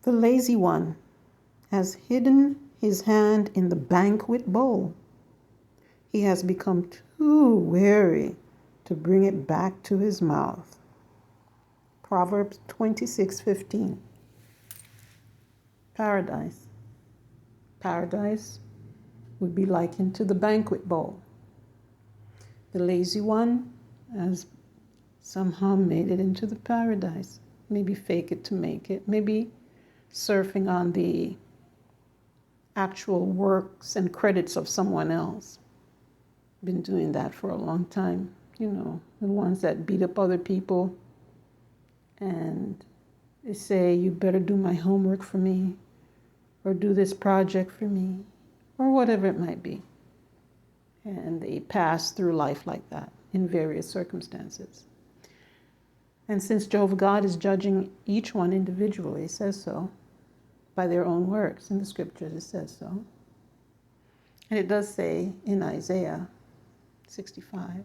The lazy one has hidden his hand in the banquet bowl. He has become too weary to bring it back to his mouth. Proverbs 26:15. Paradise. Paradise would be likened to the banquet bowl. The lazy one has somehow made it into the paradise. Maybe fake it to make it. Maybe surfing on the actual works and credits of someone else. Been doing that for a long time. You know, the ones that beat up other people and they say, you better do my homework for me, or do this project for me, or whatever it might be. And they pass through life like that in various circumstances. And since Jehovah God is judging each one individually, it says so, by their own works. In the scriptures it says so. And it does say in Isaiah 65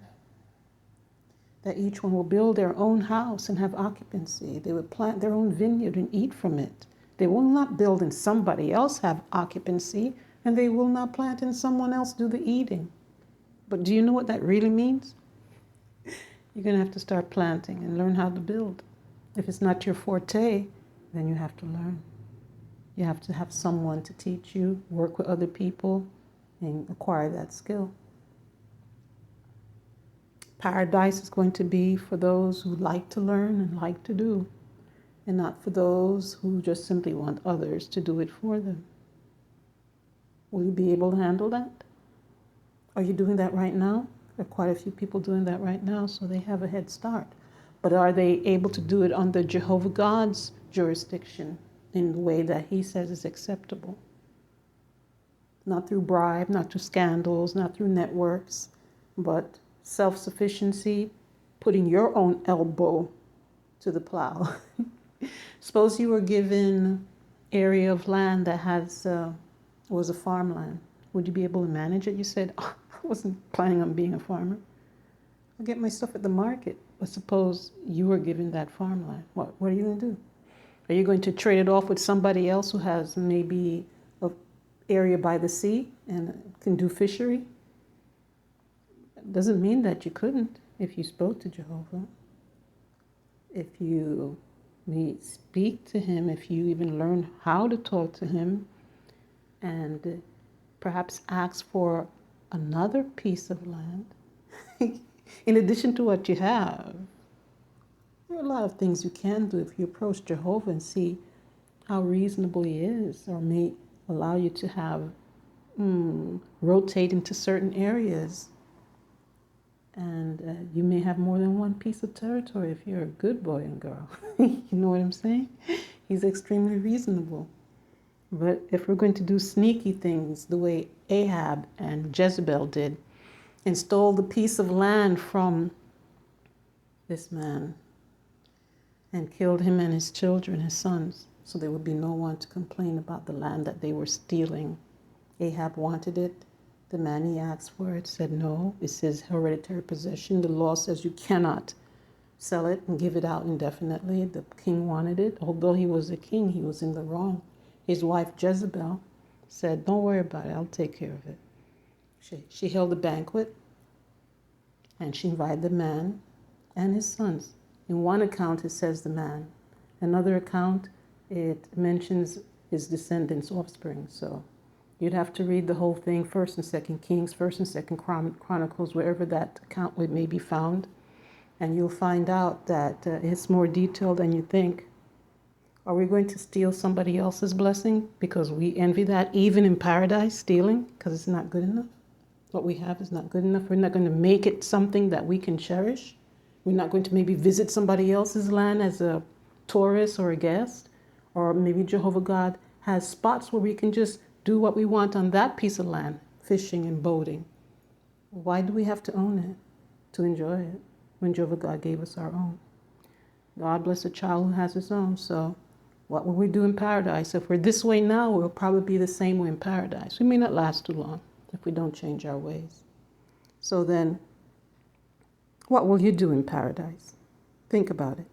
that each one will build their own house and have occupancy. They will plant their own vineyard and eat from it. They will not build and somebody else have occupancy, and they will not plant and someone else do the eating. But do you know what that really means? You're going to have to start planting and learn how to build. If it's not your forte, then you have to learn. You have to have someone to teach you, work with other people, and acquire that skill. Paradise is going to be for those who like to learn and like to do, and not for those who just simply want others to do it for them. Will you be able to handle that? Are you doing that right now? There are quite a few people doing that right now, so they have a head start. But are they able to do it under Jehovah God's jurisdiction in the way that he says is acceptable? Not through bribe, not through scandals, not through networks, but self-sufficiency, putting your own elbow to the plow. Suppose you were given area of land that was a farmland. Would you be able to manage it? You said, oh, I wasn't planning on being a farmer. I'll get my stuff at the market. But suppose you were given that farmland. What are you going to do? Are you going to trade it off with somebody else who has maybe an area by the sea and can do fishery? It doesn't mean that you couldn't if you spoke to Jehovah. If you speak to him, if you even learn how to talk to him, and perhaps ask for another piece of land in addition to what you have. There are a lot of things you can do if you approach Jehovah and see how reasonable he is, or may allow you to have rotate into certain areas. And you may have more than one piece of territory if you're a good boy and girl. You know what I'm saying? He's extremely reasonable. But if we're going to do sneaky things the way Ahab and Jezebel did, and stole the piece of land from this man and killed him and his children, his sons, so there would be no one to complain about the land that they were stealing. Ahab wanted it. The man he asked for it said no. It's his hereditary possession. The law says you cannot sell it and give it out indefinitely. The king wanted it. Although he was a king, he was in the wrong. His wife Jezebel said, don't worry about it, I'll take care of it. She held a banquet and she invited the man and his sons. In one account it says the man. Another account it mentions his descendants' offspring. So you'd have to read the whole thing, 1st and 2nd Kings, 1st and 2nd Chronicles, wherever that account may be found. And you'll find out that it's more detailed than you think. Are we going to steal somebody else's blessing because we envy that, even in paradise, stealing, because it's not good enough? What we have is not good enough. We're not going to make it something that we can cherish. We're not going to maybe visit somebody else's land as a tourist or a guest. Or maybe Jehovah God has spots where we can just do what we want on that piece of land, fishing and boating. Why do we have to own it to enjoy it when Jehovah God gave us our own? God bless a child who has his own. So what will we do in paradise? If we're this way now, we'll probably be the same way in paradise. We may not last too long if we don't change our ways. So then, what will you do in paradise? Think about it.